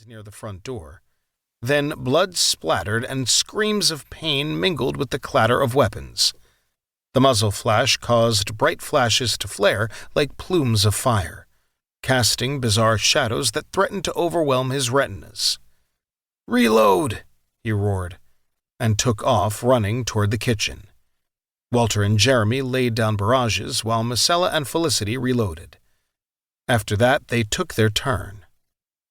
near the front door. Then blood splattered and screams of pain mingled with the clatter of weapons. The muzzle flash caused bright flashes to flare like plumes of fire, casting bizarre shadows that threatened to overwhelm his retinas. "Reload!" he roared, and took off, running toward the kitchen. Walter and Jeremy laid down barrages while Marcella and Felicity reloaded. After that, they took their turn.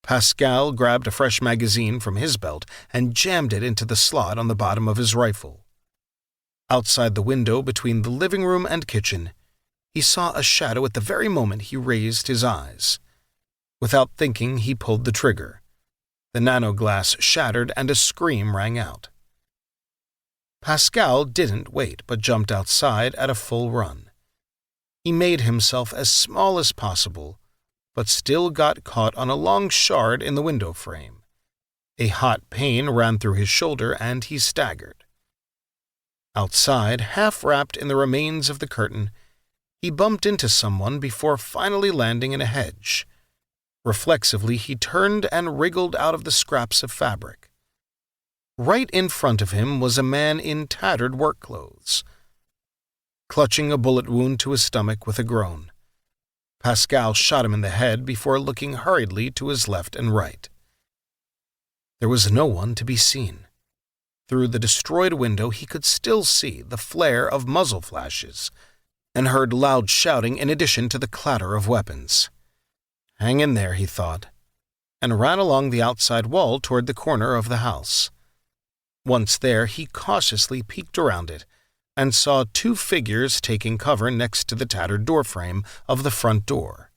Pascal grabbed a fresh magazine from his belt and jammed it into the slot on the bottom of his rifle. Outside the window between the living room and kitchen, he saw a shadow at the very moment he raised his eyes. Without thinking, he pulled the trigger. The nanoglass shattered and a scream rang out. Pascal didn't wait, but jumped outside at a full run. He made himself as small as possible, but still got caught on a long shard in the window frame. A hot pain ran through his shoulder, and he staggered. Outside, half wrapped in the remains of the curtain, he bumped into someone before finally landing in a hedge. Reflexively, he turned and wriggled out of the scraps of fabric. Right in front of him was a man in tattered work clothes, clutching a bullet wound to his stomach with a groan. Pascal shot him in the head before looking hurriedly to his left and right. There was no one to be seen. Through the destroyed window he could still see the flare of muzzle flashes and heard loud shouting in addition to the clatter of weapons. "Hang in there," he thought, and ran along the outside wall toward the corner of the house. Once there, he cautiously peeked around it and saw two figures taking cover next to the tattered doorframe of the front door.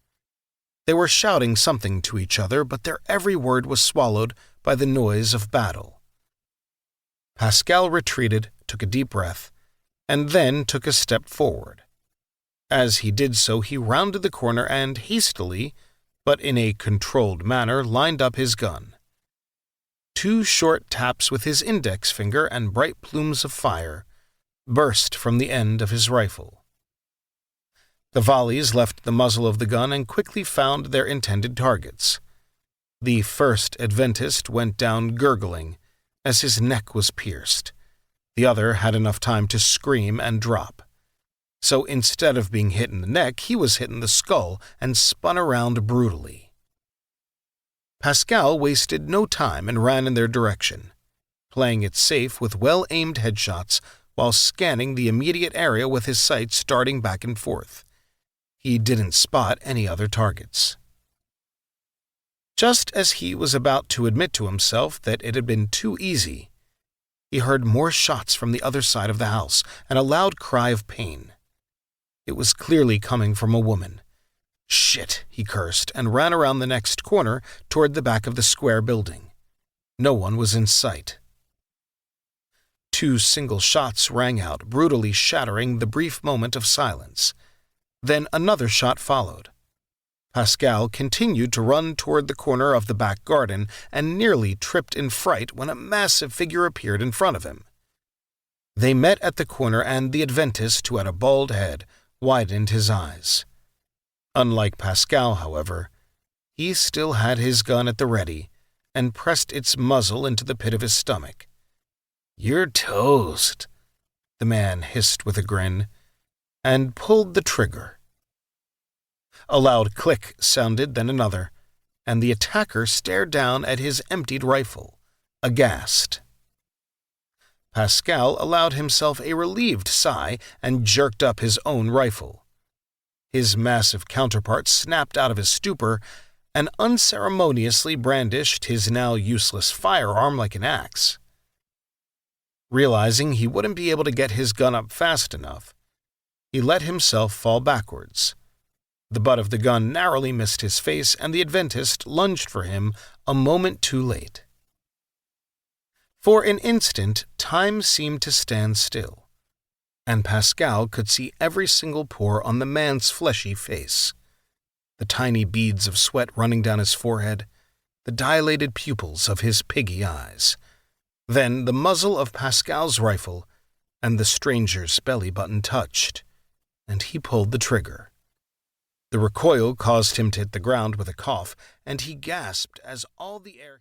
They were shouting something to each other, but their every word was swallowed by the noise of battle. Pascal retreated, took a deep breath, and then took a step forward. As he did so, he rounded the corner and hastily, but in a controlled manner, lined up his gun. Two short taps with his index finger and bright plumes of fire burst from the end of his rifle. The volleys left the muzzle of the gun and quickly found their intended targets. The first Adventist went down gurgling as his neck was pierced. The other had enough time to scream and drop. So instead of being hit in the neck, he was hit in the skull and spun around brutally. Pascal wasted no time and ran in their direction, playing it safe with well-aimed headshots while scanning the immediate area with his sights darting back and forth. He didn't spot any other targets. Just as he was about to admit to himself that it had been too easy, he heard more shots from the other side of the house and a loud cry of pain. It was clearly coming from a woman. "Shit," he cursed, and ran around the next corner toward the back of the square building. No one was in sight. Two single shots rang out, brutally shattering the brief moment of silence. Then another shot followed. Pascal continued to run toward the corner of the back garden and nearly tripped in fright when a massive figure appeared in front of him. They met at the corner, and the Adventist, who had a bald head, widened his eyes. Unlike Pascal, however, he still had his gun at the ready and pressed its muzzle into the pit of his stomach. "You're toast," the man hissed with a grin, and pulled the trigger. A loud click sounded, then another, and the attacker stared down at his emptied rifle, aghast. Pascal allowed himself a relieved sigh and jerked up his own rifle. His massive counterpart snapped out of his stupor and unceremoniously brandished his now useless firearm like an axe. Realizing he wouldn't be able to get his gun up fast enough, he let himself fall backwards. The butt of the gun narrowly missed his face, and the Adventist lunged for him a moment too late. For an instant, time seemed to stand still, and Pascal could see every single pore on the man's fleshy face, the tiny beads of sweat running down his forehead, the dilated pupils of his piggy eyes. Then the muzzle of Pascal's rifle and the stranger's belly button touched, and he pulled the trigger. The recoil caused him to hit the ground with a cough, and he gasped as all the air